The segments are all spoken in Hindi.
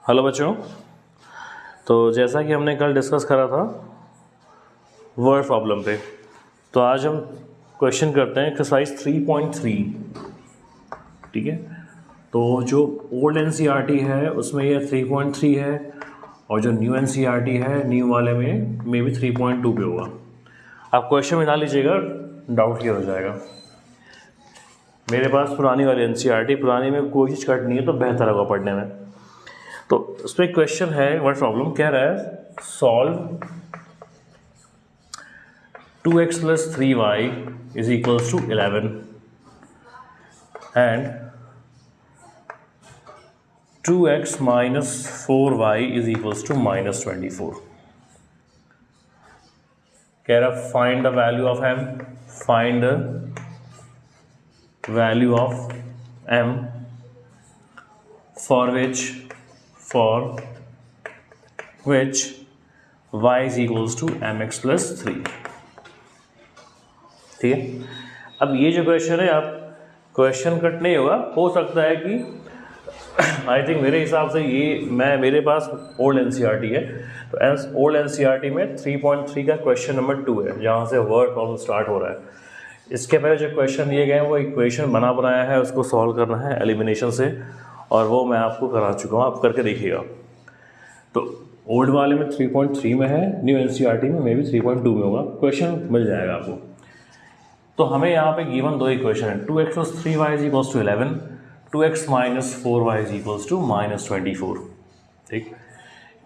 हेलो बच्चों। तो जैसा कि हमने कल डिस्कस करा था वर्ड प्रॉब्लम पे, तो आज हम क्वेश्चन करते हैं एक्सरसाइज 3.3। ठीक है, तो जो ओल्ड एनसीईआरटी है उसमें ये 3.3 है और जो न्यू एनसीईआरटी है न्यू वाले में मे भी 3.2 पे होगा। आप क्वेश्चन में ना लीजिएगा, डाउट क्लियर हो जाएगा। मेरे पास पुरानी वाली एनसीईआरटी, पुरानी में कोई चीज़ कट नहीं है तो बेहतर होगा पढ़ने में। तो उसमें क्वेश्चन है, वर्ड प्रॉब्लम कह रहा है solve 2x + 3y = 11 and 2x - 4y = -24। कह रहा find the value of m, find the value of m for which y = mx + 3। ठीक है, अब ये जो क्वेश्चन है, आप क्वेश्चन कट नहीं होगा, हो सकता है कि आई थिंक मेरे हिसाब से ये मेरे पास ओल्ड एनसीईआरटी है, तो ओल्ड एनसीईआरटी में 3.3 का क्वेश्चन नंबर 2 है, जहाँ से वर्ड प्रॉब्लम स्टार्ट हो रहा है। इसके पहले जो क्वेश्चन दिए गए हैं वो इक्वेशन बनाया है, उसको सॉल्व करना है एलिमिनेशन से, और वो मैं आपको करा चुका हूँ, आप करके देखिएगा। तो ओल्ड वाले में 3.3 में है, न्यू एनसीईआरटी में मे भी 3.2 में होगा, क्वेश्चन मिल जाएगा आपको। तो हमें यहाँ पे गिवन दो इक्वेशन है, 2x + 3y = 11, 2x - 4y = -24। ठीक,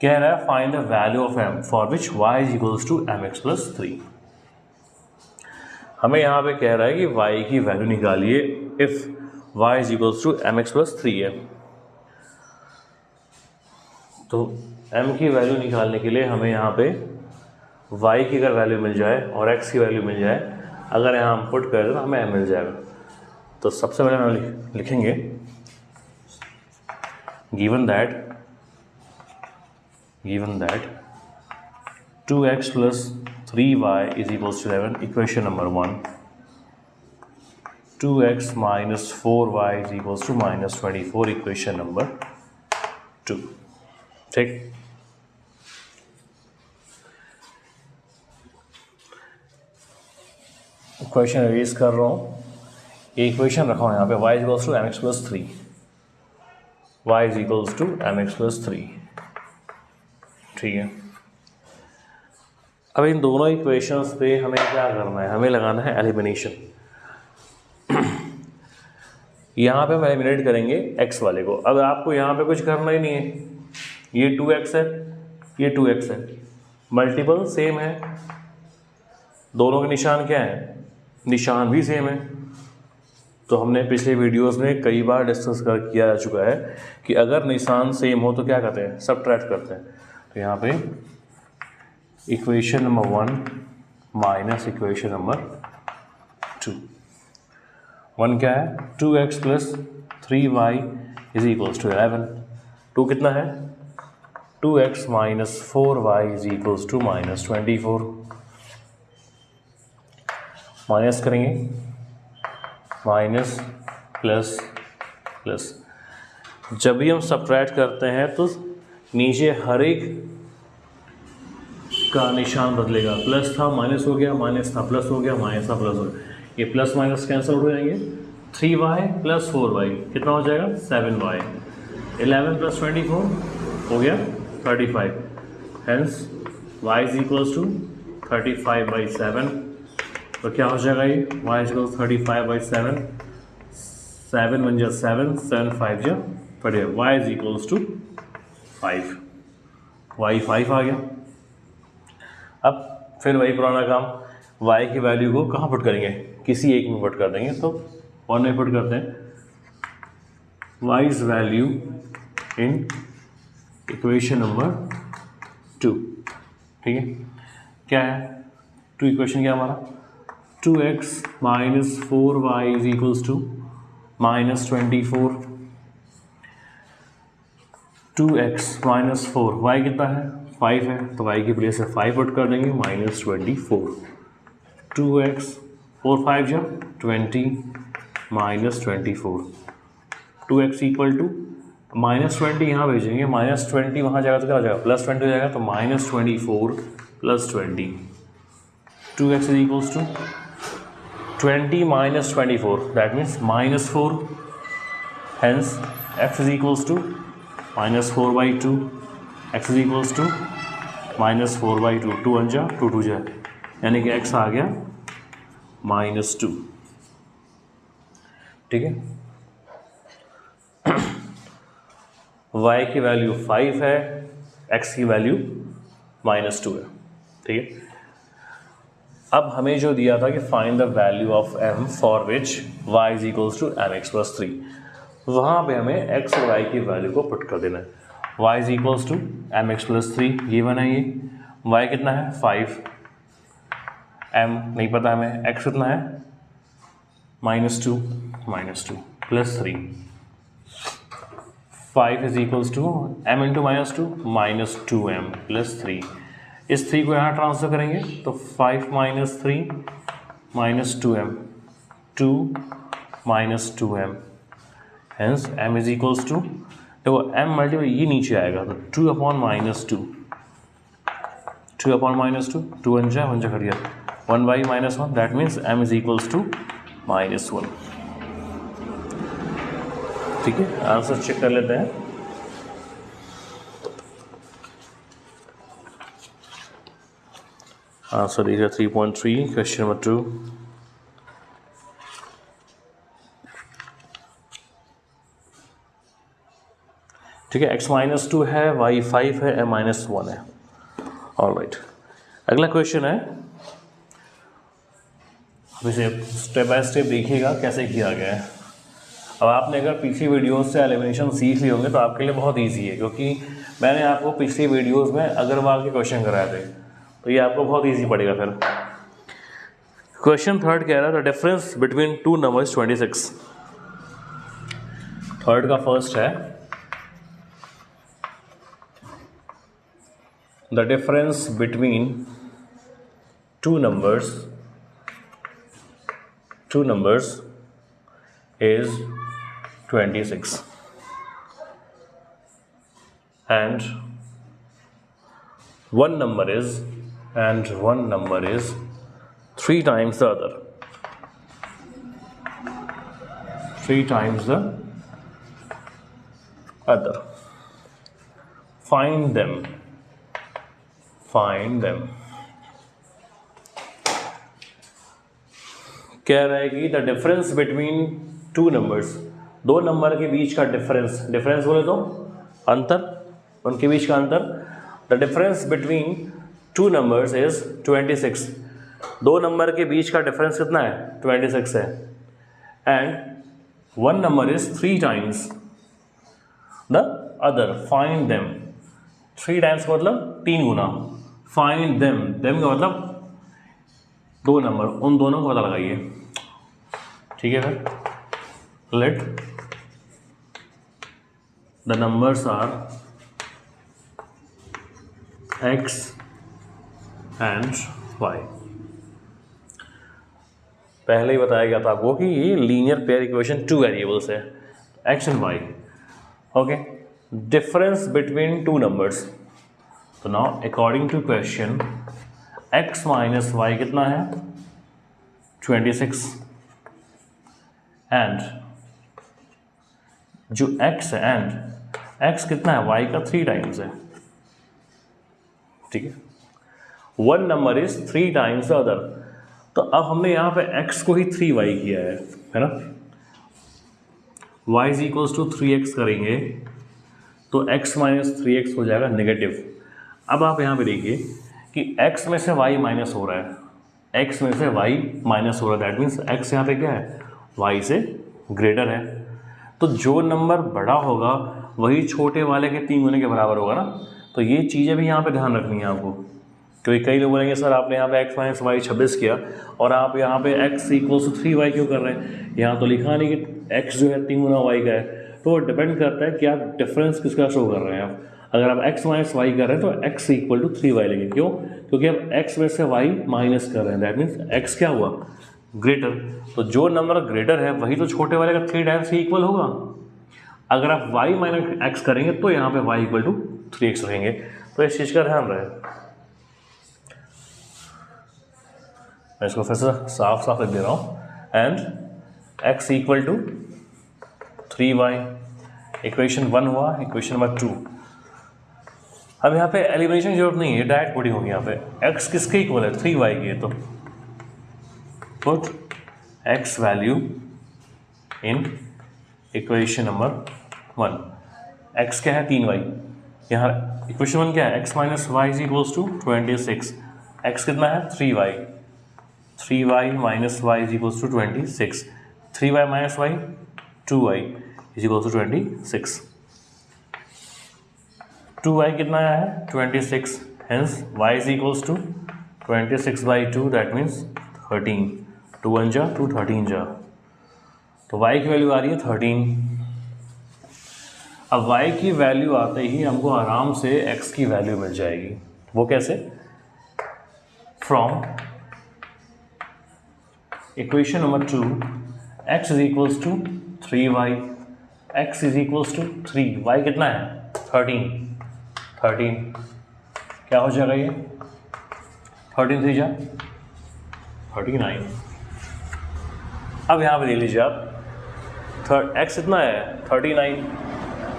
कह रहा है find the value of m for which y = mx + 3। हमें यहाँ पे कह रहा है कि y की वैल्यू निकालिए इफ़ y = mx + 3 है। तो m की वैल्यू निकालने के लिए हमें यहाँ पे y की अगर वैल्यू मिल जाए और x की वैल्यू मिल जाए, अगर यहाँ हम पुट करें तो हमें m मिल जाएगा। तो सबसे पहले हम लिखेंगे given that 2x + 3y = 11, equation number 1। 2x - 4y = -24, equation number 2। ठीक, क्वेश्चन रिलीज कर रहा हूँ, इक्वेशन रखा हूँ यहाँ पे y = mx + 3, y = mx + 3। ठीक है, अब इन दोनों इक्वेशंस पे हमें क्या करना है, हमें लगाना है एलिमिनेशन। यहाँ पे हम एलिमिनेट करेंगे x वाले को। अब आपको यहाँ पे कुछ करना ही नहीं है, ये 2x है, ये 2x है, मल्टीपल सेम है, दोनों के निशान क्या है, निशान भी सेम है। तो हमने पिछले वीडियोस में कई बार डिस्कस किया जा चुका है कि अगर निशान सेम हो तो क्या करते हैं, सबट्रैक्ट करते हैं। तो यहाँ पे equation number 1 minus equation number 2। 1 क्या है, 2x + 3y = 11। 2 कितना है, 2x - 4y = -24। माइनस करेंगे, माइनस प्लस प्लस। जब भी हम सबट्रैक्ट करते हैं तो नीचे हर एक का निशान बदलेगा। प्लस था माइनस हो गया, माइनस था प्लस हो गया, माइनस था प्लस हो गया, ये प्लस माइनस कैंसिल हो जाएंगे। 3y + 4y कितना हो जाएगा, 7y। 11 + 24 हो गया 35, हेंस y = 35/7। तो क्या हो जाएगा, ये y = 35/7, 7 × 1 = 7, 7 × 5 = 35, y = 5, y 5 आ गया। अब फिर वही पुराना काम, y की वैल्यू को कहाँ पुट करेंगे, किसी एक में पुट कर देंगे। तो 1 में पुट करते हैं, y's value in equation number 2। ठीक है, क्या है 2 इक्वेशन, क्या हमारा 2x - 4y = -24। 2x - 4, y कितना है, 5 है, तो y की प्लेस से 5 पुट कर देंगे, -24। 2x 4 5 = 20 -24। 2x = -20 यहाँ भेजेंगे, -20 वहाँ जाएगा तो क्या हो जाएगा, +20 हो जाएगा, तो -24 + 20, 2x is equals to 20 - 24, that means -4, hence x is equals to -4/2, x is equals to -4/2, 2 1 जा 2 2 जा, यानी कि x आ गया -2, ठीक है। y की वैल्यू 5 है, x की वैल्यू -2 है, ठीक है। अब हमें जो दिया था कि find the value of m for which y is equals to mx + 3, वहाँ पे हमें x और y की वैल्यू को पुट कर देना है। y is equals to mx + 3 ये बना, ये y कितना है 5, m नहीं पता हमें, x कितना है -2 + 3, 5 is equals to m into -2 -2m + 3, इस 3 को यहाँ ट्रांसफर करेंगे तो 5 - 3 -2m 2 -2m, hence m is equals to, देखो m मल्टीपल ये नीचे आएगा तो 2/-2, 2/-2, 2 1 जा 1 कट गया, 1/-1, that means m is equals to -1, ठीक है। आंसर चेक कर लेते हैं। आंसर देखिए 3.3, क्वेश्चन नंबर 2। ठीक है, x -2 है, y 5 है, m -1 है। ऑलराइट, अगला क्वेश्चन है, अब इसे स्टेप बाय स्टेप देखिएगा कैसे किया गया है। अब आपने अगर पिछली वीडियोस से एलिमिनेशन सीख लिए होंगे तो आपके लिए बहुत इजी है, क्योंकि मैंने आपको पिछली वीडियोस में अग्रवाल के क्वेश्चन कराए थे, तो ये आपको बहुत इजी पड़ेगा फिर। क्वेश्चन थर्ड कह रहा है the difference between 2 numbers 26। Third का फर्स्ट है the difference between two numbers is 26 and one number is 3 times the other, 3 times the other. Find them. कह रहा है कि the difference between 2 numbers, 2 number के बीच का डिफरेंस बोले तो अंतर, उनके बीच का अंतर। The difference between 2 numbers is 26, 2 number के बीच का डिफरेंस कितना है 26 है, and 1 number is 3 times the other. Find them, 3 times का मतलब 3 गुना, फाइंड देम का मतलब 2 नंबर, उन दोनों को पता लगाइए, ठीक है। फिर let the numbers are x and y। पहले ही बताया गया था आपको कि ये लीनियर पेयर इक्वेशन 2 वेरिएबल्स है, x and y, okay. Difference between 2 numbers, तो now according to question x minus y कितना है 26, एंड जो x है, एंड x कितना है y का 3 टाइम्स है, ठीक है। 1 number is 3 times the other, तो अब हमने यहाँ पे x को ही 3y किया है ना। y is equals to 3x करेंगे तो x माइनस 3x हो जाएगा नेगेटिव। अब आप यहाँ पे देखिए कि x में से y माइनस हो रहा है, x में से y माइनस हो रहा है, दैट मीन्स x यहाँ पे क्या है y से ग्रेटर है। तो जो नंबर बड़ा होगा वही छोटे वाले के 3 गुने के बराबर होगा ना। तो ये चीज़ें भी यहाँ पे ध्यान रखनी है आपको, क्योंकि कई लोग बोलेंगे सर आपने यहाँ पे x माइनस वाई 26 किया और आप यहाँ पे x इक्वल्स टू 3y क्यों कर रहे हैं, यहाँ तो लिखा नहीं कि x जो है 3 गुना y का है। तो डिपेंड करता है कि आप डिफरेंस किसका शो कर रहे हैं। आप अगर आप x माइनस वाई कर रहे हैं तो x इक्वल टू 3y लेंगे, क्यों, क्योंकि आप x में से y माइनस कर रहे हैं, दैट मीन्स x क्या हुआ ग्रेटर। तो जो नंबर ग्रेटर है वही तो छोटे वाले का 3 टाइम्स ही इक्वल होगा। अगर आप y माइनस एक्स करेंगे तो यहाँ पे y इक्वल टू 3x रहेंगे। तो इस चीज़ का ध्यान रहे। मैं इसको फिर से साफ साफ लिख दे रहा हूँ। And x equal to 3y, equation 1 हुआ। इक्वेशन नंबर 2, अब यहाँ पे एलिमिनेशन की जरूरत नहीं है, डायरेक्ट पुटिंग होगी। यहाँ पे x किसके इक्वल है? 3y के। तो put x value in equation number 1। x क्या है? 3y। यहाँ इक्वेशन 1 क्या है? x minus Y is equals to 26। x कितना है? 3y। 3y minus Y is equals to 26। 3y minus y 2y is equals to 26। 2y कितना आया है? 26। Hence y is equals to 26/2, that means 13। 2 1 जा 2, 13 जा, तो y की वैल्यू आ रही है 13। अब y की वैल्यू आते ही हमको आराम से x की वैल्यू मिल जाएगी। वो कैसे? From equation number 2, x is equals to 3y, x is equals to 3, y कितना है? 13। क्या हो जाएगा ये? 13 3 जा 39। अब यहाँ पे ले लीजिए आप, x कितना है? 39।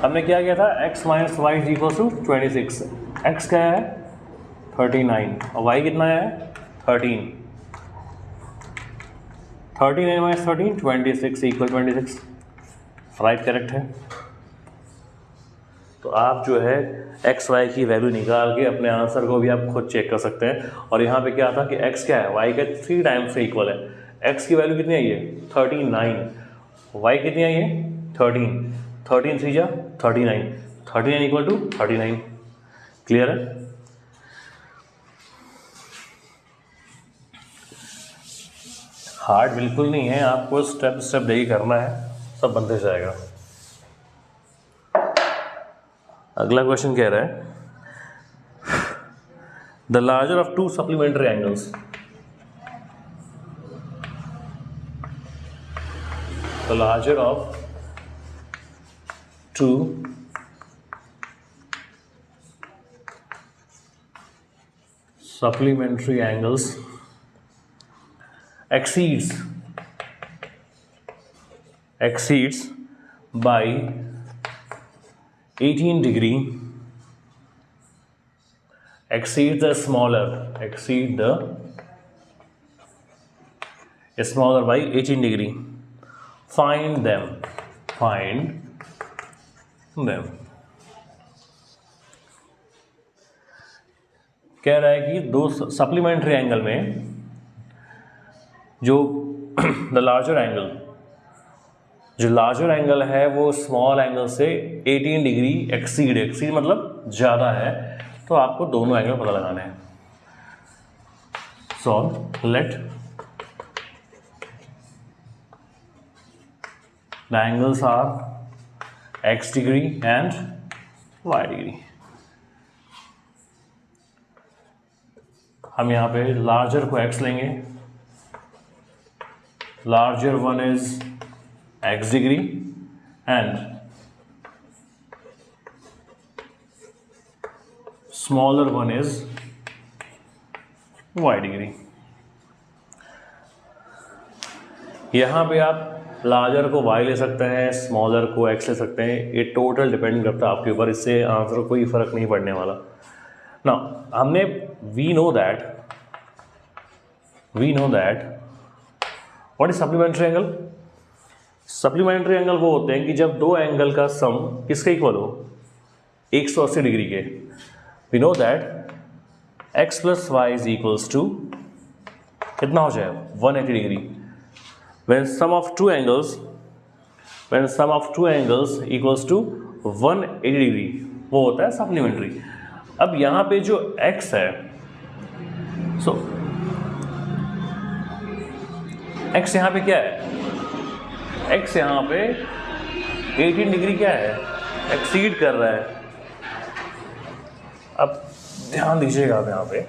हमने क्या किया था? x minus Y is equal to 26। x क्या है? 39 और y कितना है? 13। 39 माइनस 13 26 इक्वल 26। राइट, करेक्ट है। तो आप जो है एक्स वाई की वैल्यू निकाल के अपने आंसर को भी आप खुद चेक कर सकते हैं। और यहाँ पे क्या था कि x क्या है? y के 3 टाइम्स से इक्वल है। x की वैल्यू कितनी आई है? 39। y कितनी आई है? 13। 13 3 जा 39। 39 इक्वल टू 39। क्लियर है? हार्ड बिल्कुल नहीं है, आपको स्टेप स्टेप देखिए करना है, सब बनते जाएगा। अगला क्वेश्चन कह रहा है the larger of 2 supplementary angles. The larger of 2 supplementary angles exceeds by 18 degree, exceed the smaller by 18 degree. Find them. कह रहा है कि दो सप्लीमेंट्री एंगल में जो द लार्जर एंगल है वो स्मॉल एंगल से 18 डिग्री एक्सीड मतलब ज़्यादा है, तो आपको दोनों एंगल पता लगाने हैं। Solve. Let the angles are x degree and y degree. हम यहाँ पे लार्जर को x लेंगे। Larger one is x degree and smaller one is y degree. यहाँ पे आप लार्जर को y ले सकते हैं, स्मॉलर को x ले सकते हैं। ये टोटल डिपेंड करता है आपके ऊपर, इससे आंसर कोई फर्क नहीं पड़ने वाला ना। हमने we know that what is supplementary angle. Supplementary angle वो होते हैं कि जब दो एंगल का सम किसके इक्वल हो? 180 डिग्री के। We know that x plus y is equals to कितना हो जाए? 180 degree. when sum of two angles equals to 180 degree, वो होता है सप्लीमेंट्री। अब यहाँ पे जो x है, सो x यहाँ पे क्या है? x यहाँ पे 18 डिग्री क्या है? एक्सीड कर रहा है। अब ध्यान दीजिएगा आप यहाँ पे,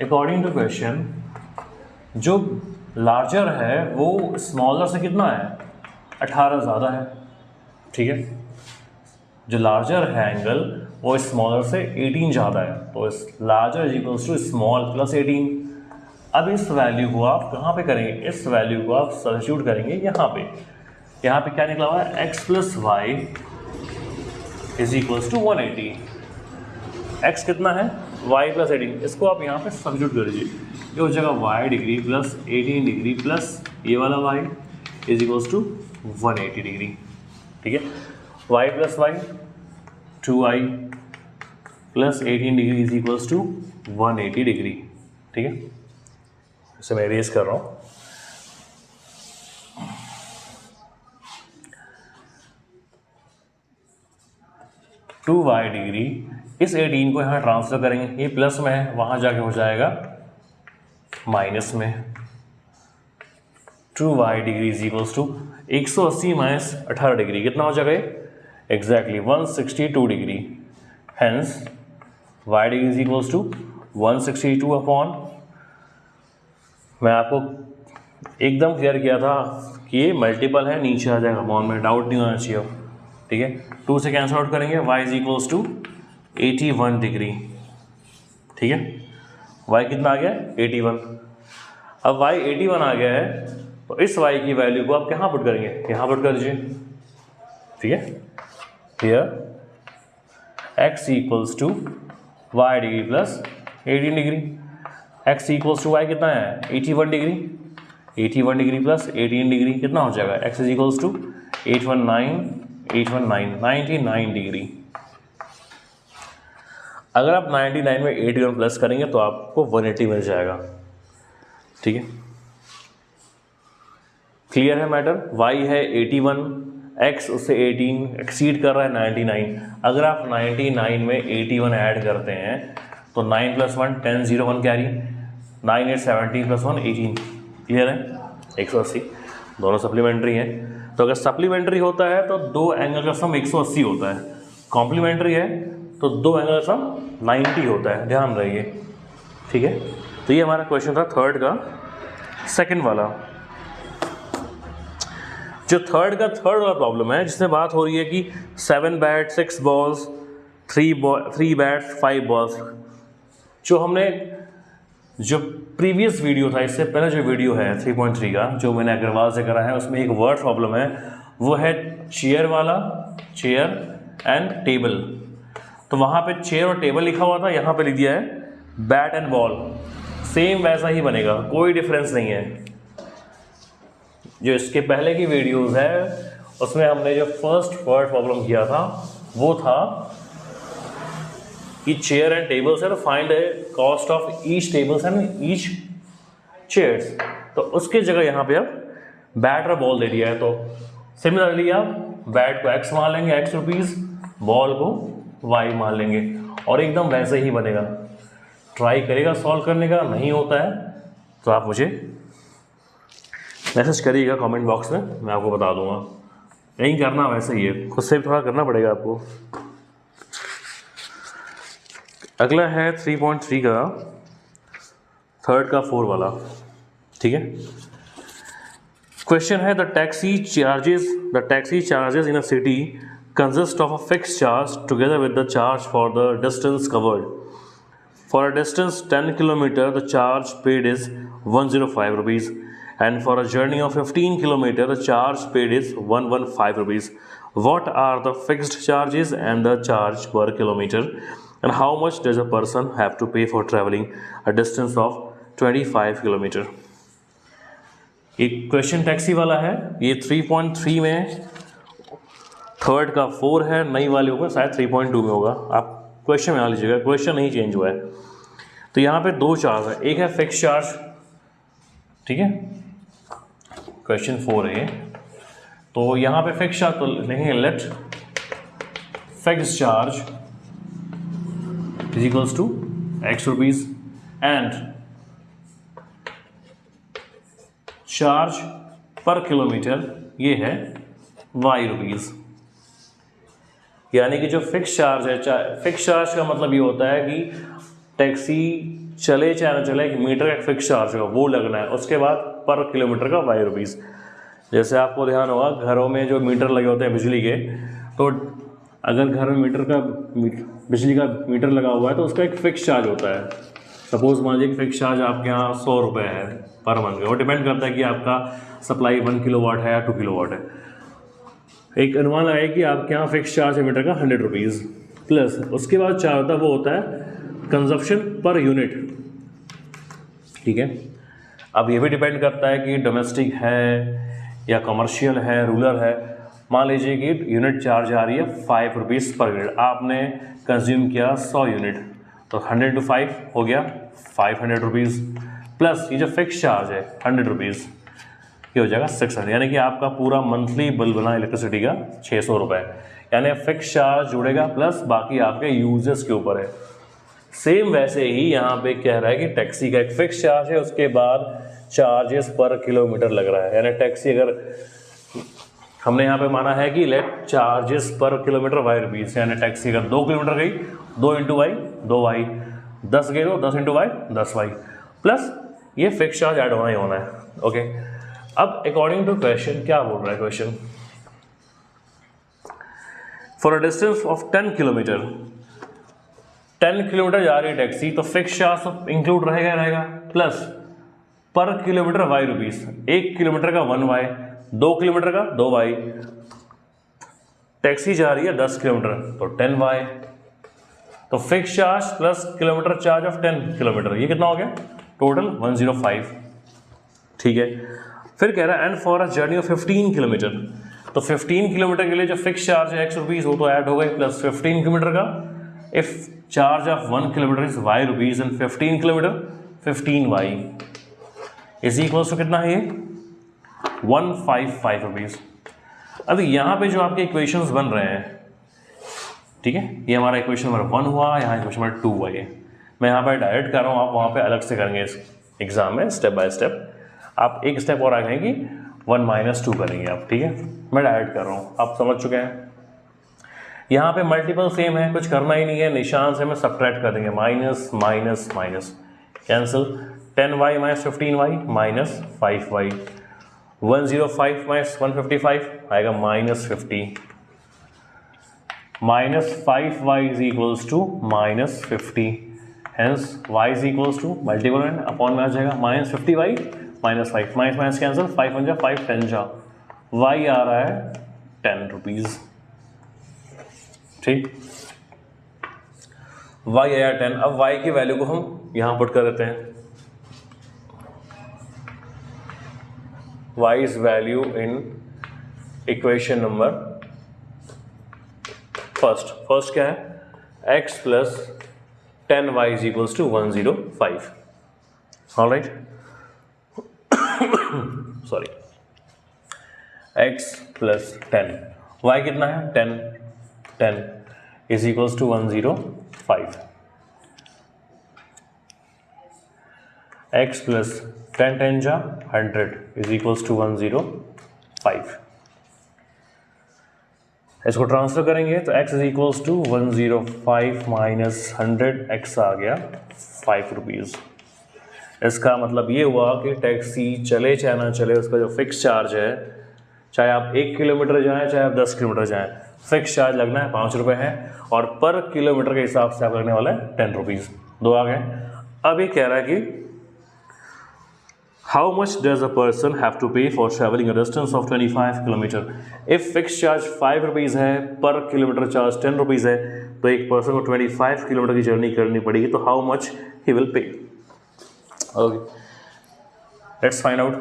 अकॉर्डिंग टू क्वेश्चन जो लार्जर है वो स्मॉलर से कितना है? 18 ज़्यादा है, ठीक है। जो लार्जर है एंगल वो स्मॉलर से 18 ज़्यादा है, तो इस larger is equals to small plus 18। अब इस वैल्यू को आप कहाँ पे करेंगे, इस वैल्यू को आप सब्स्टिट्यूट करेंगे यहाँ पे क्या निकला हुआ है, x plus y is equals to 180। x कितना है, y प्लस 18, इसको आप यहाँ पे सब्स्टिट्यूट कर दीजिए, ये हो जाएगा y degree plus 18 degree plus ये वाला y is equals to 180 degree, ठीक है। y plus y 2y plus 18 degree is equals to 180 degree, ठीक है। इसे मैं इरेज कर रहा हूँ। टू वाई डिग्री, इस 18 को यहाँ ट्रांसफर करेंगे, ये प्लस में है, वहाँ जाके हो जाएगा माइनस में। 2y degree is equals to 180 minus 18 degree कितना हो जाएगा, exactly 162 degree. Hence y degree is equals to 162 upon, मैं आपको एकदम क्लियर किया था कि ये मल्टीपल है, नीचे आ जाएगा अपॉन में, डाउट नहीं होना चाहिए, ठीक है। 2 से कैंसिल आउट करेंगे, y is equals to 81 degree, ठीक है। y कितना आ गया, 81। अब y 81 आ गया है, तो इस y की वैल्यू को आप कहाँ पुट करेंगे, यहाँ पुट कर दीजिए, ठीक है। Here x equals to y degree plus 18 degree, x equals to y कितना है, 81 डिग्री, 81 डिग्री प्लस 18 डिग्री कितना हो जाएगा, x is equals to 99 degree. अगर आप 99 में 81 प्लस करेंगे तो आपको 180 मिल जाएगा, ठीक है। क्लियर है मैटर, y है 81, x उससे 18 एक्सीड कर रहा है 99। अगर आप 99 में 81 ऐड करते हैं तो 9 प्लस 1 10 0 1 कैरी, 9 8 17 प्लस 1 18, क्लियर है, 180। दोनों सप्लीमेंट्री हैं, तो अगर सप्लीमेंट्री होता है तो दो एंगल का सम 180 होता है, कॉम्प्लीमेंट्री है तो दो एंगल का सम 90 होता है, ध्यान रहिए, ठीक है। तो ये हमारा क्वेश्चन था थर्ड का। सेकंड वाला, जो थर्ड वाला प्रॉब्लम है जिसमें बात हो रही है कि 7 बैट 6 बॉल्स 3 बैट 5 बॉल्स, जो हमने जो प्रीवियस वीडियो था, इससे पहले जो वीडियो है 3.3 का जो मैंने अग्रवाल से करा है, उसमें एक वर्ड प्रॉब्लम है, वो है चेयर वाला, चेयर एंड टेबल। तो वहाँ पे चेयर और टेबल लिखा हुआ था, यहाँ पे लिख दिया है बैट एंड बॉल, सेम वैसा ही बनेगा, कोई डिफरेंस नहीं है। जो इसके पहले की वीडियोस है उसमें हमने जो फर्स्ट वर्ड प्रॉब्लम किया था वो था कि चेयर एंड टेबल्स है, तो find the cost of each tables and each chairs, तो उसके जगह यहाँ पे अब बैट और बॉल दे दिया है। तो सिमिलरली आप बैट को x मान लेंगे, x रुपीज़, बॉल को y मान लेंगे, और एकदम वैसे ही बनेगा। ट्राई करेगा सॉल्व करने का, नहीं होता है तो आप मुझे मैसेज करिएगा कमेंट बॉक्स में, मैं आपको बता दूंगा। नहीं करना वैसे ही है, खुद से भी थोड़ा करना पड़ेगा आपको। अगला है 3.3 का थर्ड का 4 वाला, ठीक है। क्वेश्चन है the taxi charges in a city consist of a fixed charge together with the charge for the distance covered. For a distance 10 kilometre the charge paid is 105 rupees, and for a journey of 15 km the charge paid is 115 rupees. What are the fixed charges and the charge per kilometer, and how much does a person have to pay for traveling a distance of 25 km? एक क्वेश्चन टैक्सी वाला है, ये 3.3 में थर्ड का 4 है, नई वाले होगा शायद 3.2 में होगा, आप क्वेश्चन में आ लीजिएगा, क्वेश्चन नहीं चेंज हुआ है। तो यहाँ पे दो चार्ज है, एक है फिक्स चार्ज, ठीक है, क्वेश्चन 4 है, तो यहाँ पे फिक्स चार्ज तो लिखेंगे let fix charge is equals to x rupees and charge per kilometre ये है y रुपीज़। यानी कि जो फिक्स चार्ज है, फिक्स चार्ज का मतलब ये होता है कि टैक्सी चले चाहे ना चले, एक मीटर का फिक्स चार्ज होगा वो लगना है, उसके बाद पर किलोमीटर का y रुपीज़। जैसे आपको ध्यान होगा घरों में जो मीटर लगे होते हैं बिजली के, तो अगर घर में बिजली का मीटर लगा हुआ है तो उसका एक फिक्स चार्ज होता है। सपोज मान लीजिए कि फिक्स चार्ज आपके यहाँ 100 रुपये है पर मंथ का। वो डिपेंड करता है कि आपका सप्लाई 1 किलोवाट है या 2 किलोवाट है। एक अनुमान लगाए कि आपके यहाँ फिक्स चार्ज है मीटर का 100 रुपीज़, प्लस उसके बाद चार्ज होता है वो होता है कंजप्शन पर यूनिट। ठीक है, अब ये भी डिपेंड करता है कि डोमेस्टिक है या कमर्शियल है, रूरल है। मान लीजिए कि यूनिट चार्ज आ रही है 5 रुपीज़ पर यूनिट, आपने कंज्यूम किया 100 यूनिट, तो 100 × 5 हो गया 500 रुपीज़, प्लस ये जो फिक्स चार्ज है 100 रुपीज़, ये हो जाएगा 600, यानी कि आपका पूरा मंथली बिल बना इलेक्ट्रिसिटी का 600 रुपये। यानी फिक्स चार्ज जुड़ेगा प्लस बाकी आपके यूजेस के ऊपर है। सेम वैसे ही यहाँ पे कह रहा है कि टैक्सी का एक फिक्स चार्ज है, उसके बाद चार्जेस पर किलोमीटर लग रहा है। यानी टैक्सी अगर हमने यहाँ पे माना है कि लेट चार्जेस पर किलोमीटर वाई रुपीज़, यानी टैक्सी अगर 2 किलोमीटर गई 2 × वाई 2 वाई, 10 गई तो 10 × वाई 10 वाई, प्लस ये फिक्स चार्ज ऐड होना ही होना है। ओके, अब अकॉर्डिंग टू क्वेश्चन क्या बोल रहा है question, for a distance of 10 kilometre, 10 kilometre जा रही है टैक्सी, तो फिक्स चार्ज इंक्लूड रहेगा प्लस पर किलोमीटर वाई रुपीज़, 1 किलोमीटर का 1 वाई, 2 किलोमीटर का 2 वाई, टैक्सी जा रही है 10 किलोमीटर तो 10 वाई, तो fix charge plus kilometre charge of 10 kilometre, ये कितना हो गया टोटल 105। ठीक है, फिर कह रहा है and for a journey of 15 kilometre, तो 15 किलोमीटर के लिए जो फिक्स चार्ज है x रुपीज़ वो तो ऐड हो गए, प्लस 15 किलोमीटर का if charge of 1 kilometre is y rupees and 15 kilometre 15y is equals to कितना है ये 155 रुपीज़। अब यहाँ पे जो आपके इक्वेशंस बन रहे हैं, ठीक है, ये हमारा इक्वेशन नंबर 1 हुआ, यहाँ इक्वेशन नंबर 2 हुआ। ये मैं यहाँ पर डायरेक्ट कर रहा हूँ, आप वहाँ पे अलग से करेंगे इस एग्जाम में स्टेप बाय स्टेप। आप एक स्टेप और आ गए कि 1 - 2 करेंगे आप, ठीक है, मैं डायरेक्ट कर रहा हूँ, आप समझ चुके हैं। यहाँ पे मल्टीपल सेम है, कुछ करना ही नहीं है, निशान से हमें सब्ट्रैक्ट कर देंगे, minus minus minus cancel, 10y - 15y minus 5y, 105 - 155 आएगा -50, -5y इज इक्वल्स टू -50, hence y is equals to multiple and upon में आ जाएगा -50y -5, माइनस कैंसिल, 5 × 5 10 जा, y आ रहा है 10 रुपीज़। ठीक, y आया 10। अब y की वैल्यू को हम यहाँ पुट कर देते हैं, y is value in equation number first क्या है x plus 10y is equals to 105, all right, sorry, x plus 10, y कितना है 10 is equals to 105, x plus 10 10 जा 100 is equals to 105। इसको ट्रांसफर करेंगे तो x is equals to 105 minus 100, x आ गया 5 रुपीज़। इसका मतलब ये हुआ कि टैक्सी चले चाहे ना चले, उसका जो फिक्स चार्ज है, चाहे आप 1 किलोमीटर जाएं चाहे आप 10 किलोमीटर जाएं, फिक्स चार्ज लगना है 5 रुपये है, और पर किलोमीटर के हिसाब से आप लगने वाला है 10 रुपीज़। 2 आ गए। अब ये कह रहा है कि how much does a person have to pay for traveling a distance of 25 kilometre. if fixed charge 5 rupees है, पर किलोमीटर चार्ज 10 रुपीज़ है, तो एक पर्सन को 25 किलोमीटर की जर्नी करनी पड़ेगी, तो how much he will pay। okay, let's find out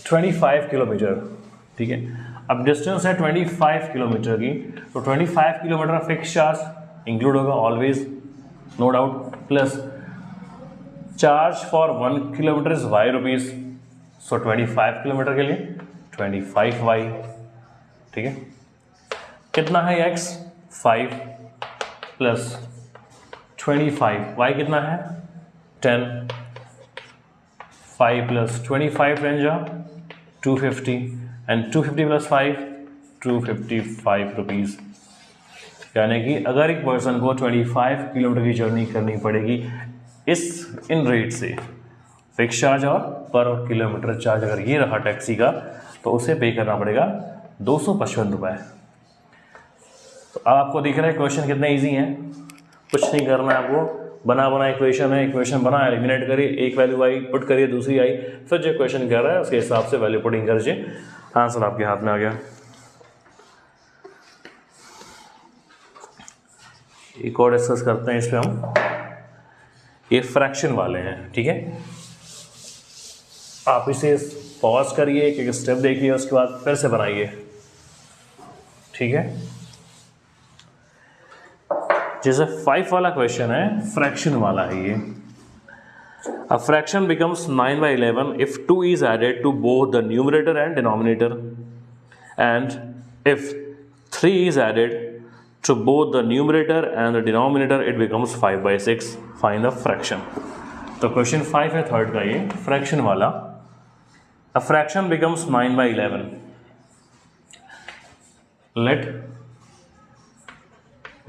25 kilometre, ठीक है। अब डिस्टेंस है 25 किलोमीटर की, तो 25 किलोमीटर फिक्स चार्ज इंक्लूड होगा always, no doubt, plus charge for 1 kilometre is y rupees, so 25 kilometre के लिए 25y, ठीक है। कितना है x 5 प्लस 25, y कितना है 10, 5 प्लस 25 10 जा 250, एंड 250 प्लस 5 255 रुपीज़। यानी कि अगर एक पर्सन को 25 किलोमीटर की जर्नी करनी पड़ेगी इन रेट से फिक्स चार्ज और पर किलोमीटर चार्ज अगर ये रहा टैक्सी का तो उसे पे करना पड़ेगा 255 रुपये। तो अब आपको दिख रहा है क्वेश्चन कितना इजी है, कुछ नहीं करना है आपको, बना इक्वेशन है, इक्वेशन बना एलिमिनेट करिए, एक वैल्यू आई पुट करिए, दूसरी आई, फिर जो क्वेश्चन कह रहा है उसके हिसाब से वैल्यू पुटिंग करिए, आंसर आपके हाथ में आ गया। एक और डिस्कस करते हैं इस पर हम, ये फ्रैक्शन वाले हैं, ठीक है। आप इसे पॉज करिए, एक स्टेप देखिए, उसके बाद फिर से बनाइए, ठीक है। जैसे 5 वाला क्वेश्चन है, फ्रैक्शन वाला है ये। A fraction becomes 9/11 if 2 is added to both the numerator and denominator, and if 3 is added to both the numerator and the denominator, it becomes 5/6. Find the fraction. तो क्वेश्चन 5 है थर्ड का ये, फ्रैक्शन वाला। A fraction becomes 9/11. Let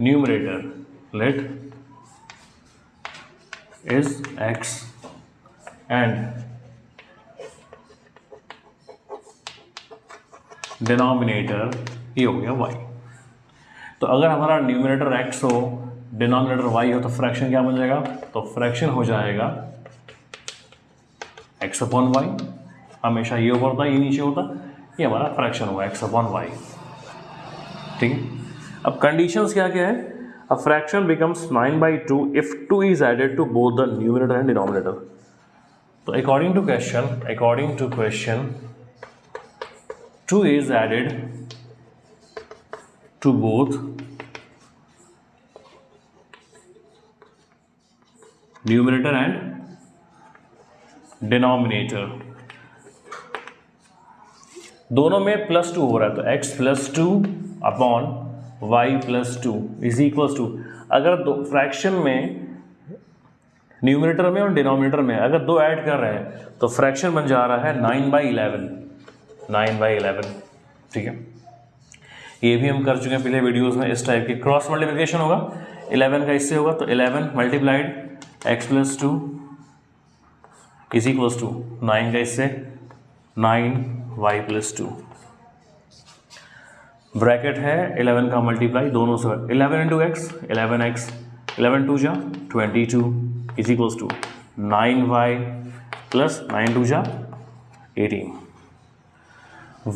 numerator is x and denominator ये हो गया y। तो अगर हमारा न्यूमरेटर x हो, डिनोमिनेटर y हो, तो फ्रैक्शन क्या बन जाएगा? तो फ्रैक्शन हो जाएगा x/y। हमेशा ये ऊपर होता, ये नीचे होता, ये हमारा फ्रैक्शन होगा x/y, ठीक है। अब कंडीशंस क्या क्या है? A fraction becomes 9/2 if 2 is added to both the numerator and denominator. So according to question 2 is added to both numerator and denominator. दोनों में +2 हो रहा है, तो x +2 upon y +2 is equals to, अगर दो फ्रैक्शन में न्यूमरेटर में और डिनोमिनेटर में अगर दो ऐड कर रहे हैं तो फ्रैक्शन बन जा रहा है 9/11, ठीक है। ये भी हम कर चुके हैं पहले वीडियोस में। इस टाइप की क्रॉस मल्टीप्लिकेशन होगा, 11 का इससे होगा तो 11 multiplied x +2 is equals to 9 का इससे 9y +2, ब्रैकेट है 11 का मल्टीप्लाई दोनों से, 11 × x 11x, 11 2 जा 22 इज इक्वल्स टू 9y + 9 2 जा 18।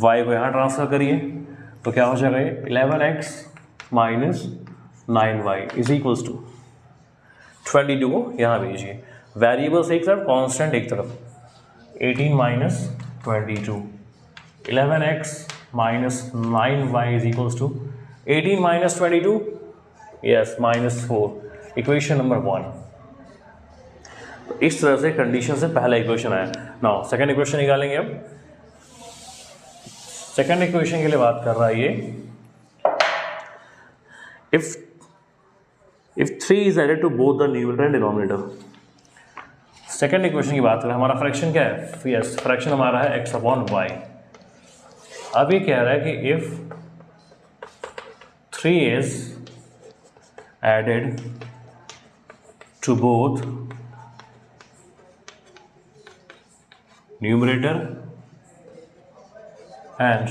y को यहाँ ट्रांसफर करिए तो क्या हो जाएगा ये 11x - 9y is equals to 22 को यहाँ भेजिए, वेरिएबल्स एक तरफ, कांस्टेंट एक तरफ, 18 - 22, 11x - 9y is equals to 18 - 22, yes -4, equation number 1। तो इस तरह से कंडीशन से पहला इक्वेशन आया। नाउ सेकंड इक्वेशन निकालेंगे। अब सेकंड इक्वेशन के लिए बात कर रहा है ये, if 3 is added to both the numerator and denominator. Second equation की बात करें, हमारा फ्रैक्शन क्या है? यस, फ्रैक्शन हमारा है x/y। अब ये कह रहा है कि if 3 is added to both numerator and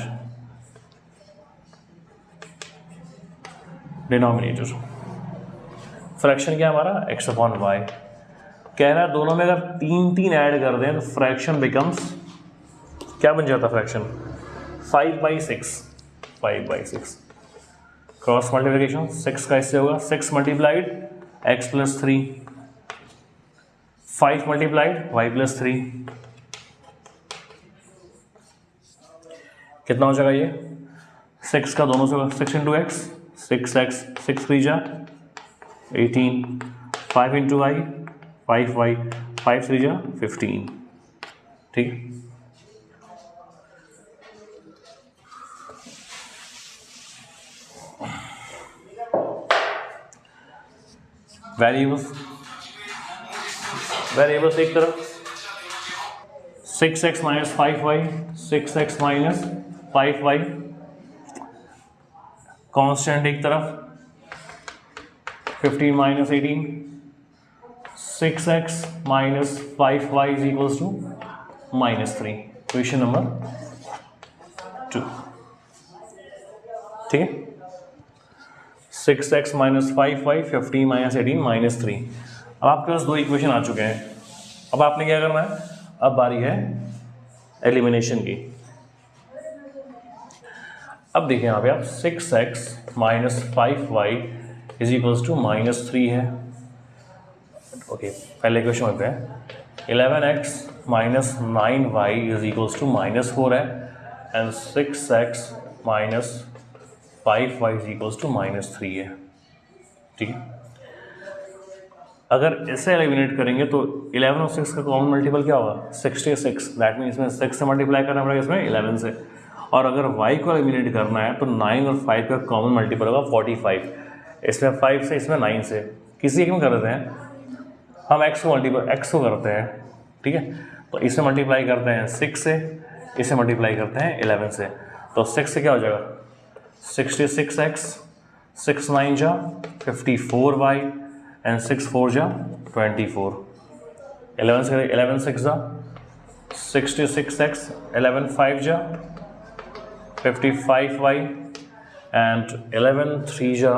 denominator, fraction क्या हमारा x/y। कह रहा है दोनों में अगर 3 ऐड कर दें तो फ्रैक्शन बिकम्स, क्या बन जाता फ्रैक्शन? 5/6। क्रॉस मल्टीप्लिकेशन 6 का इससे होगा, 6 मल्टीप्लाइड x +3, 5 मल्टीप्लाइड y +3, कितना हो जाएगा ये? 6 का दोनों से होगा 6 × x, 6x, 6 3 जा 18, 5 × y 5y, 5 3 जा 15, ठीक है। वेरिएबल्स एक तरफ, 6x - 5y, 6x - 5y, constant एक तरफ, 15 - 18, 6x minus 5y is equals to -3. Question number 2, ठीक है। 6x minus 5y, 15 minus 18 -3। अब आपके पास दो इक्वेशन आ चुके हैं। अब आपने क्या करना है, अब बारी है एलिमिनेशन की। अब देखिए यहाँ पे आप 6x minus 5y is equals to -3 है। ओके, पहले क्वेश्चन होते हैं 11x minus 9y is equals to -4 है and 6x minus 5y is equals to -3 है, ठीक है। अगर इसे एलिमिनेट करेंगे तो 11 और 6 का कॉमन मल्टीपल क्या होगा, 66। दैट मीन इसमें 6 से मल्टीप्लाई करना पड़ेगा, इसमें 11 से। और अगर y को एलिमिनेट करना है तो 9 और 5 का कॉमन मल्टीपल होगा 45। इसमें 5 से, इसमें 9 से। किसी एक में कर देते हैं हम, x को करते हैं, ठीक है। तो इसे मल्टीप्लाई करते हैं 6 से, इसे मल्टीप्लाई करते हैं 11 से। तो 6 से क्या हो जाएगा 66x, 6 9 जा 54y एंड 6 4 जा 24। 11 से 11 6 जा 66x, 11 5 जा 55y एंड 11 3 जा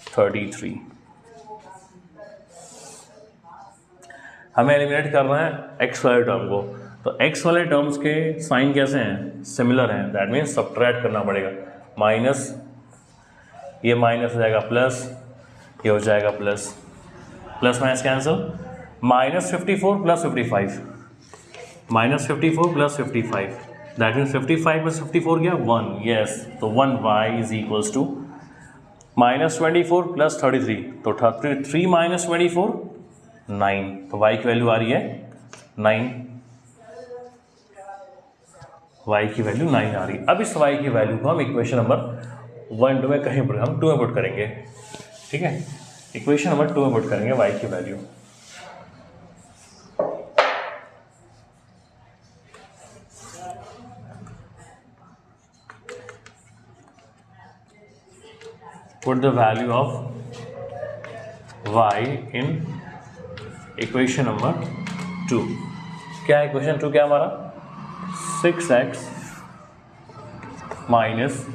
33। हमें एलिमिनेट करना है x वाले टर्म को। तो x वाले टर्म्स के साइन कैसे हैं, सिमिलर हैं। दैट मीन्स सब्ट्रैक्ट करना पड़ेगा। माइनस, ये माइनस हो जाएगा प्लस, ये हो जाएगा plus, plus minus cancel. -54 plus 55, -54 plus 55, that means 55 plus 54 क्या 1, यस। तो 1y is equals to -24 plus 33, तो 33 माइनस 24 9। तो y की वैल्यू आ रही है 9, y की वैल्यू 9 आ रही है। अब इस y की वैल्यू को हम इक्वेशन नंबर 1 2 में कहीं पर हम 2 में पुट करेंगे, ठीक है। इक्वेशन नंबर 2 में पुट करेंगे y की value. Put the value of y in equation number 2। क्या इक्वेशन 2 क्या हमारा, 6x minus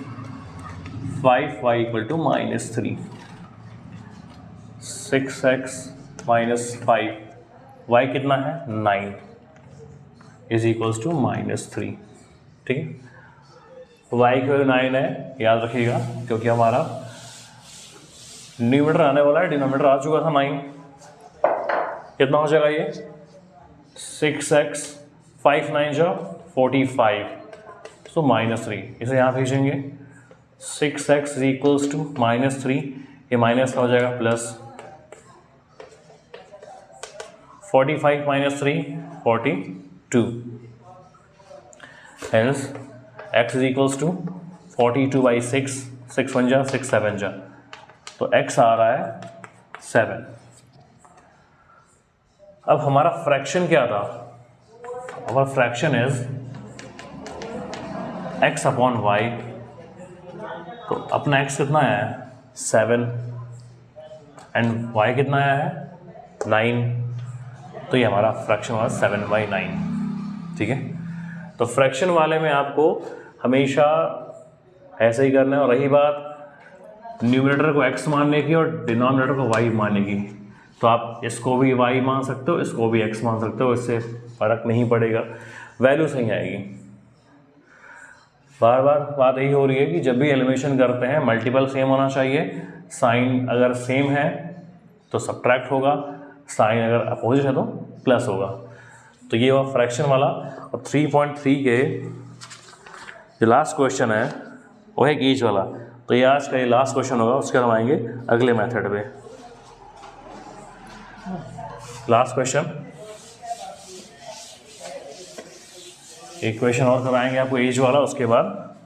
5y equal to -3। 6x minus 5, y कितना है 9 इज इक्वल्स टू -3, ठीक है। y की वैल्यू 9 है, याद रखिएगा, क्योंकि हमारा न्यूमरेटर आने वाला है, डिनोमिनेटर आ चुका था 9। कितना हो जाएगा ये 6x 5 9 जा 45, सो -3। इसे यहाँ भेजेंगे 6x इज इक्वल्स टू -3, ये माइनस का हो जाएगा plus, 45 minus 3 42, hence x is equals to 42/6, 6 1 जा 6 7 जा, तो x आ रहा है 7। अब हमारा फ्रैक्शन क्या था, हमारा fraction is x upon y। तो अपना x कितना आया है 7 एंड y कितना आया है 9, तो ये हमारा फ्रैक्शन हुआ 7/9, ठीक है। तो फ्रैक्शन वाले में आपको हमेशा ऐसे ही करना है। और रही बात न्यूमरेटर को x मानने की और डिनोमिनेटर को y मानने की, तो आप इसको भी y मान सकते हो, इसको भी x मान सकते हो, इससे फ़र्क नहीं पड़ेगा, वैल्यू सही आएगी। बार बार बात यही हो रही है कि जब भी एलिमिनेशन करते हैं मल्टीपल सेम होना चाहिए। साइन अगर सेम है तो सब्ट्रैक्ट होगा, साइन अगर अपोजिट है तो प्लस होगा। तो ये हुआ फ्रैक्शन वाला। और 3.3 के जो लास्ट क्वेश्चन है वो है गेज वाला। तो ये आज का ये लास्ट क्वेश्चन होगा, उसके हम आएंगे अगले मेथड पे। लास्ट क्वेश्चन, एक क्वेश्चन और कराएंगे आपको एज वाला, उसके बाद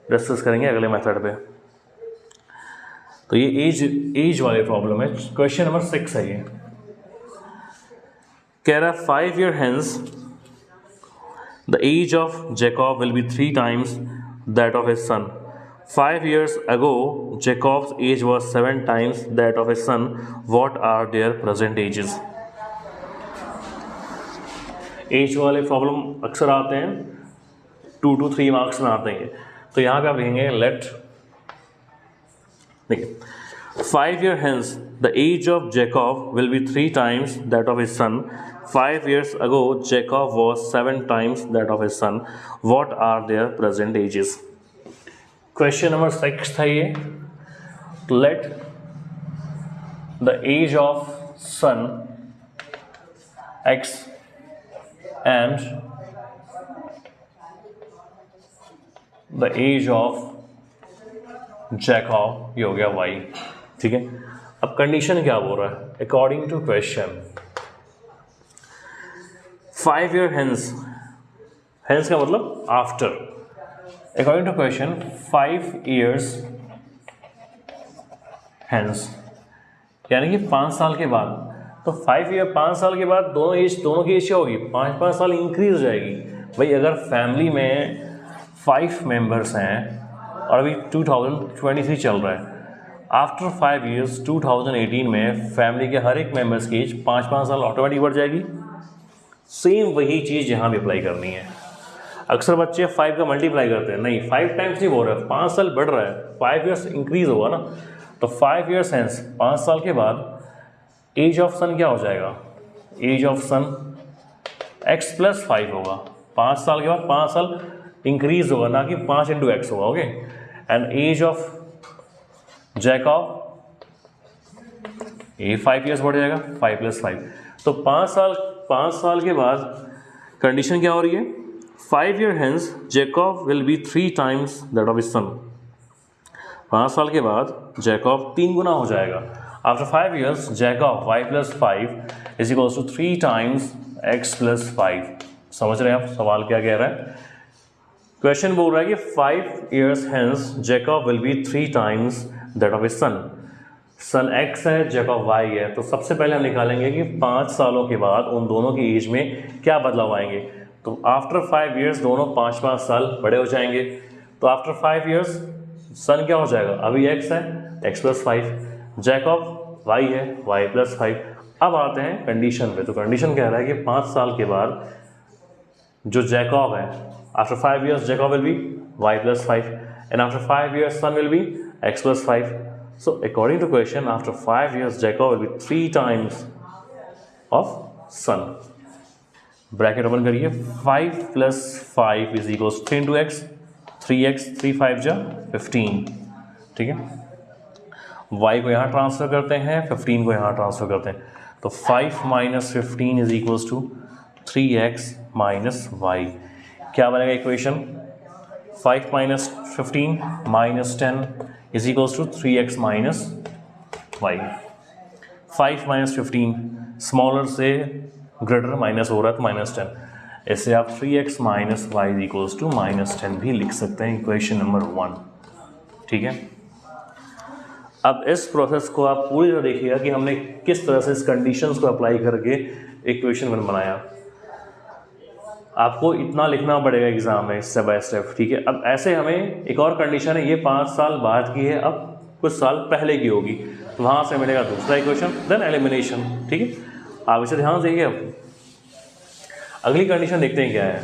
डिस्कस करेंगे अगले मेथड पे। तो ये एज वाले प्रॉब्लम है। क्वेश्चन नंबर 6 है ये। कह रहा 5 years hence the age of Jacob will be 3 times that of his son. 5 years ago Jacob's age was 7 times that of his son. What are their present ages? Age वाले प्रॉब्लम अक्सर आते हैं 2 to 3 मार्क्स में आते हैं। तो यहाँ पे आप लिखेंगे लेट, देखिए 5 years hence the age of Jacob will be 3 times that of his son. 5 years ago Jacob was 7 times that of his son. What are their present ages? Question number 6 था ये। Let the age of son x and the age of Jacob, ये हो गया y, ठीक है। अब कंडीशन क्या बोल रहा है? According to question 5 year hence, hence का मतलब after, according to question 5 years hence यानी कि 5 साल के बाद। तो 5 साल के बाद दोनों की एज क्या होगी? 5 साल इंक्रीज हो जाएगी। भाई अगर फैमिली में 5 मेंबर्स हैं और अभी 2023 चल रहा है, आफ्टर 5 years 2018 में फैमिली के हर एक मेंबर्स की एज 5 साल ऑटोमेटिक बढ़ जाएगी। सेम वही चीज़ यहाँ भी अप्लाई करनी है। अक्सर बच्चे 5 का मल्टीप्लाई करते हैं, नहीं 5 टाइम्स नहीं बोल रहे, 5 साल बढ़ रहा है, 5 years इंक्रीज होगा ना। तो 5 years hence 5 साल के बाद एज ऑफ सन क्या हो जाएगा? एज ऑफ सन x + 5 होगा। 5 साल के बाद 5 साल इंक्रीज होगा, ना कि 5 × x होगा। Okay, and age of Jacob ये 5 years बढ़ जाएगा, 5 + 5। तो 5 साल के बाद कंडीशन क्या हो रही है? 5 years hence Jacob will be 3 times that of his son. 5 साल के बाद जैकब 3 गुना हो जाएगा। After 5 years Jacob y + 5 is equals to 3 times x + 5। समझ रहे हैं आप सवाल क्या कह रहा है? क्वेश्चन बोल रहा है कि 5 years hence Jacob will be 3 times that of his son. Son x है, जैकब y है। तो सबसे पहले हम निकालेंगे कि 5 सालों के बाद उन दोनों की एज में क्या बदलाव आएंगे। तो आफ्टर 5 years दोनों 5 साल बड़े हो जाएंगे। तो आफ्टर 5 years सन क्या हो जाएगा? अभी x है, x + 5, जैकब y है, y + 5। अब आते हैं कंडीशन पे। तो कंडीशन कह रहा है कि 5 साल के बाद जो जैकब है, after 5 years Jacob will be y + 5 and after 5 years son will be x + 5। So according to question, after 5 years Jacob will be 3 times of son. Bracket open करिए। 5 + 5 is equals to 3 × x, 3x, 3 5 जा 15, ठीक है। y को यहाँ ट्रांसफर करते हैं, 15 को यहाँ ट्रांसफर करते हैं। तो 5 - 15 is equals to 3x - y। क्या बनेगा equation? 5 - 15 - 10 is equals to 3x - y। 5 - 15 smaller से ग्रेटर माइनस हो रहा है तो -10। ऐसे आप 3x - y is equals to -10 भी लिख सकते हैं, इक्वेशन नंबर 1, ठीक है। अब इस प्रोसेस को आप पूरी तरह देखिएगा कि हमने किस तरह से इस कंडीशंस को अप्लाई करके इक्वेशन 1 बनाया। आपको इतना लिखना पड़ेगा एग्जाम में स्टेप बाय स्टेप, ठीक है। अब ऐसे हमें एक और कंडीशन है, ये 5 साल बाद की है, अब कुछ साल पहले की होगी, तो वहाँ से मिलेगा दूसरा इक्वेशन, देन एलिमिनेशन, ठीक है। आप इसे ध्यान से देखिए। अब अगली कंडीशन देखते हैं क्या है।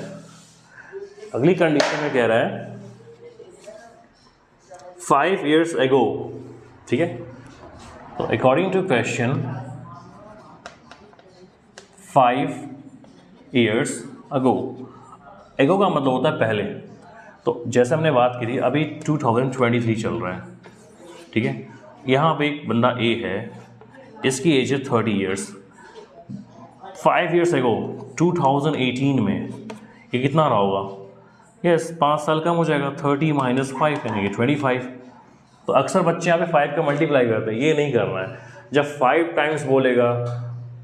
अगली कंडीशन में कह रहा है 5 years ago, ठीक है। तो according to question 5 years ago, एगो का मतलब होता है पहले। तो जैसे हमने बात की थी, अभी 2023 चल रहा है, ठीक है। यहाँ पे एक बंदा ए है, इसकी एज है 30 years। 5 years ago 2018 में ये कितना रहा होगा? यस 5 साल कम हो जाएगा, 30 - 5 यानी कि 25। तो अक्सर बच्चे यहाँ पे 5 का मल्टीप्लाई करते हैं, ये नहीं करना है। जब 5 टाइम्स बोलेगा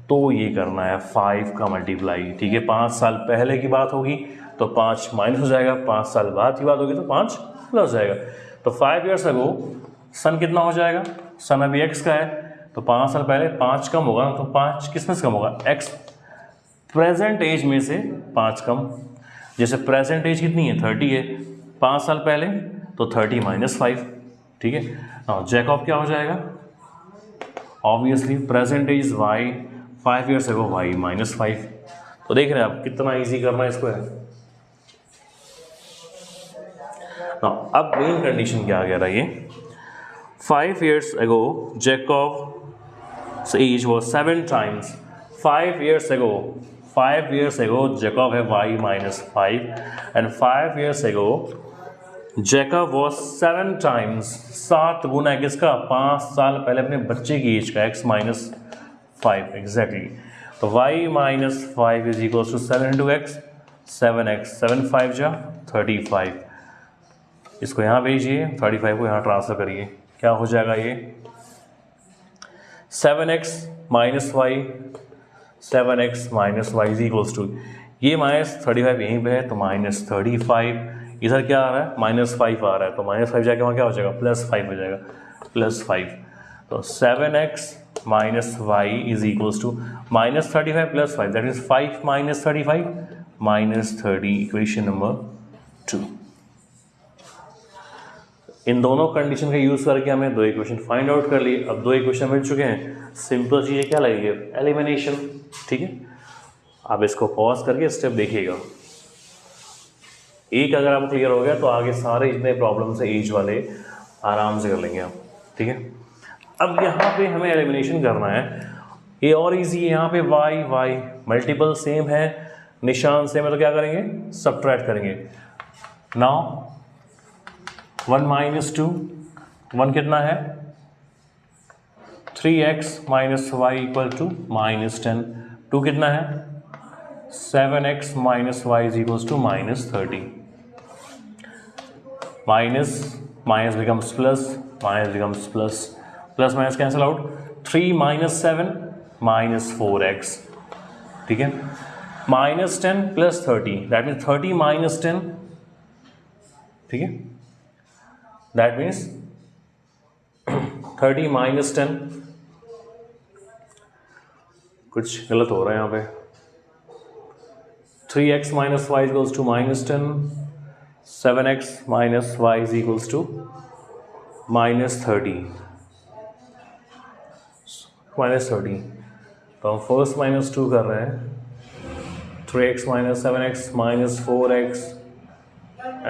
तो ये करना है 5 का मल्टीप्लाई, ठीक है। 5 साल पहले की बात होगी तो 5 माइनस हो जाएगा, 5 साल बाद की बात होगी तो 5 प्लस हो जाएगा। तो 5 years ago सन कितना हो जाएगा? सन अभी x का है, तो 5 साल पहले 5 कम होगा, तो 5 किस में से कम होगा? x। प्रेजेंट एज में से 5 कम, जैसे प्रेजेंट एज कितनी है? 30 है, 5 साल पहले तो 30 - 5, ठीक है। नाउ जैकब क्या हो जाएगा? Obviously present age y, 5 years ago y - 5, तो देख रहे हैं आप कितना इजी करना है इसको है ना। अब मेन कंडीशन क्या आ गया था ये 5 years ago Jacob's age was 7 times 5 years ago Jacob है y minus 5 and 5 years ago Jacob was 7 times 7 गुना है किसका 5 साल पहले अपने बच्चे की एज का x minus 5 एग्जैक्टली तो y minus 5 is equals to 7 into x 7x 7 5 जा 35 इसको यहाँ भेजिए 35 को यहाँ ट्रांसफर करिए क्या हो जाएगा ये 7x minus y 7x minus y is equals to ये माइनस 35 यहीं पे है तो माइनस 35 इधर क्या आ रहा है -5 आ रहा है तो -5 जाके वहाँ क्या हो जाएगा +5 हो जाएगा +5 तो 7x minus y is equals to -35 + 5 that is 5 minus 35 minus 30 equation number 2। इन दोनों कंडीशन का यूज़ करके हमें दो इक्वेशन फाइंड आउट कर लिए। अब दो इक्वेशन मिल चुके हैं, सिंपल चीज़ क्या लगेगी एलिमिनेशन। ठीक है, आप इसको पॉज करके स्टेप देखिएगा। एक अगर आपको क्लियर हो गया तो आगे सारे जितने प्रॉब्लम्स है एज वाले आराम से कर लेंगे आप। ठीक है, अब यहाँ पे हमें एलिमिनेशन करना है। ये और इजी है, यहाँ पे y मल्टीपल सेम है, निशान सेम है तो क्या करेंगे सब्ट्रैक्ट करेंगे। नाउ 1 minus 2 1 कितना है 3x minus y equal to -10 2 कितना है 7x minus y is equals to -30 minus becomes plus minus cancel out 3 minus 7 minus 4x। ठीक है, -10 plus 30 that means 30 minus 10। ठीक है, that means 30 minus 10 कुछ गलत हो रहा है यहाँ पे 3x minus y equals to -10 7x minus y is equals to -30 तो हम फर्स्ट -2 कर रहे हैं 3x minus 7x minus 4x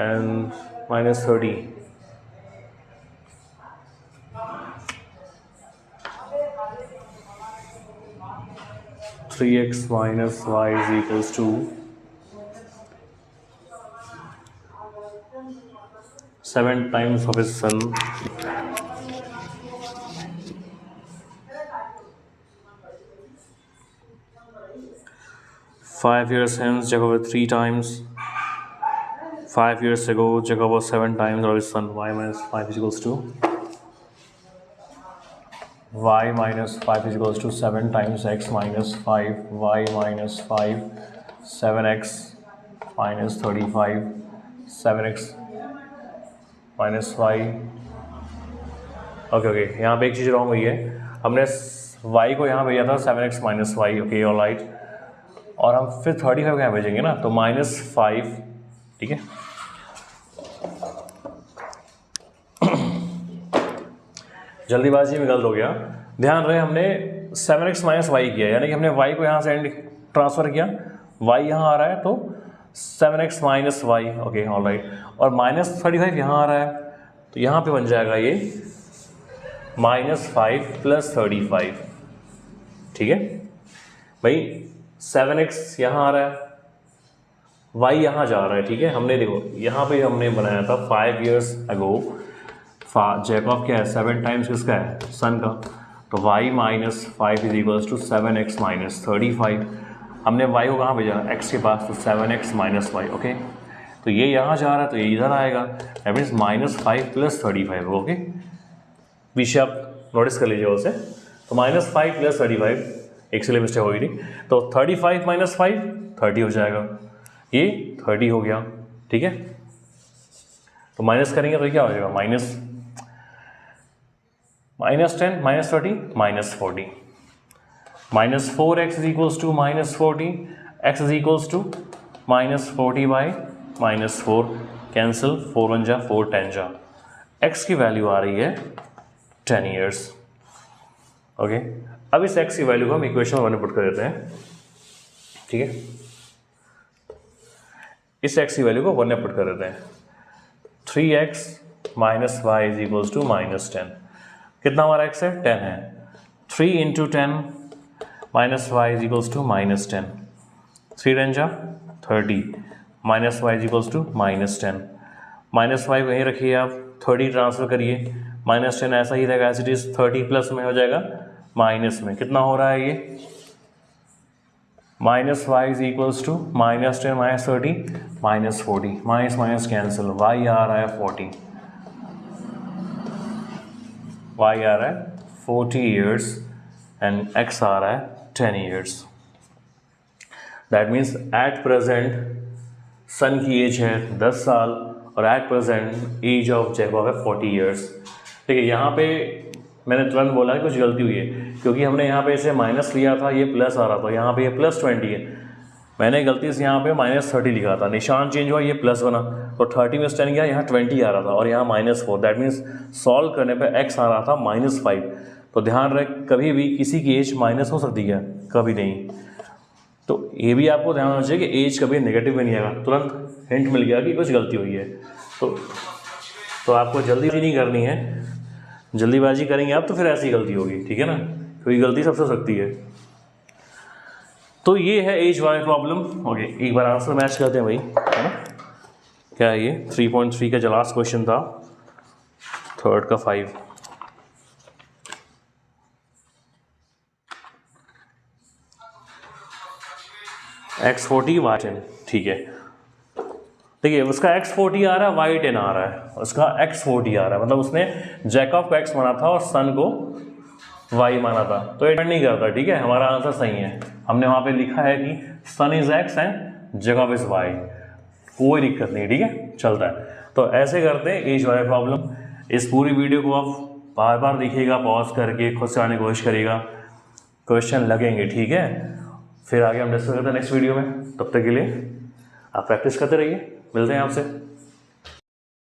and -30 3x minus y is equals to 7 times of his son। Five years hence Jacob was 3 times 5 years ago Jacob was 7 times of his son। y minus 5 is equals to y minus 5 is equals to 7 times x minus 5 y minus 5 7x minus 35 7x minus y। Okay यहाँ पे एक चीज़ रॉन्ग हुई है, हमने y को यहाँ भेजा था 7x minus y। Okay all right, और हम फिर 35 को यहाँ भेजेंगे ना तो -5। ठीक है, जल्दीबाजी में गलत हो गया, ध्यान रहे हमने 7x minus y किया, यानी कि हमने y को यहाँ से एंड ट्रांसफ़र किया, y यहाँ आ रहा है तो 7x minus y। Okay all right, और -35 यहाँ आ रहा है तो यहाँ पे बन जाएगा ये -5 + 35। ठीक है भाई, 7x यहाँ आ रहा है, y यहाँ जा रहा है। ठीक है, हमने देखो यहाँ पे हमने बनाया था 5 years ago जैकब क्या है 7 टाइम्स किसका है सन का, तो y minus 5 is equals to 7x minus 35। हमने y को कहाँ भेजा x के पास तो 7x minus y। ओके, तो ये यहाँ जा रहा है तो ये इधर आएगा, दैट मीन्स -5 + 35। ओके, पीछे आप नोटिस कर लीजिए उसे, तो -5 + 35 एक से मिस्टेक हो गई थी, तो 35 - 5 30 हो जाएगा, ये 30 हो गया। ठीक है, तो माइनस करेंगे तो क्या हो जाएगा -10 -30 -40 -4x is equals to -40 x is equals to -40 by -4 cancel 4 1 जा 4 10 जा, x की वैल्यू आ रही है 10 years। ओके, अब इस x की वैल्यू को हम इक्वेशन 1 में पुट कर देते हैं। ठीक है, इस x की वैल्यू को 1 में पुट कर देते हैं। 3x minus Y is equals to -10। कितना हमारा x है? 10 है। 3 into 10 minus Y is equals to -10। 3 10 जा 30 minus Y is equals to -10। Minus Y वहीं रखिए आप, 30 ट्रांसफर करिए, -10 ऐसा ही रहेगा एज इट इज, 30 प्लस में हो जाएगा माइनस में। कितना हो रहा है ये? Minus Y is equals to -10 minus 30 -40, minus minus cancel, y आ रहा है 40, वाई आ रहा है 40 ईयर्स एंड एक्स आ रहा है 10 years. That means at present son की एज है 10 साल और at present age of Jacob है 40 ईयर्स। ठीक है, यहाँ पे मैंने तुरंत बोला कि कुछ गलती हुई है, क्योंकि हमने यहाँ पे इसे माइनस लिया था, ये प्लस आ रहा था, यहाँ पे ये +20 है। मैंने गलती से यहाँ पे -30 लिखा था, निशान चेंज हुआ, ये प्लस बना, तो 30 में 10 गया, यहाँ 20 आ रहा था और यहाँ -4। दैट मीन्स सॉल्व करने पे x आ रहा था -5। तो ध्यान रख, कभी भी किसी की एज माइनस हो सकती है, कभी नहीं। तो ये भी आपको ध्यान होना चाहिए कि एज कभी नेगेटिव में नहीं आएगा। तुरंत हिंट मिल गया कि कुछ गलती हुई है। तो आपको जल्दी नहीं करनी है, जल्दीबाजी करेंगे आप तो फिर ऐसी गलती होगी, ठीक है ना, क्योंकि गलती सबसे हो सकती है। तो ये है एज वाले प्रॉब्लम। ओके, एक बार आंसर मैच करते हैं भाई, है ना। क्या है ये? 3.3 का जो लास्ट क्वेश्चन था, थर्ड का 5। x40 y10, ठीक है। देखिए उसका x40 आ रहा है, y10 आ रहा है, उसका x40 आ रहा है, मतलब उसने जैकब को x माना था और सन को y माना था, तो ये डिपेंड नहीं करता। ठीक है, हमारा आंसर सही है। हमने वहाँ पे लिखा है कि son is x and Jacob is y, कोई दिक्कत नहीं, ठीक है, चलता है। तो ऐसे करते हैं एज वाले प्रॉब्लम। इस पूरी वीडियो को आप बार बार देखिएगा, पॉज करके खुद से आने की कोशिश करिएगा, क्वेश्चन लगेंगे, ठीक है। फिर आगे हम डिस्कस करते हैं नेक्स्ट वीडियो में। तब तक के लिए आप प्रैक्टिस करते रहिए, मिलते हैं आपसे।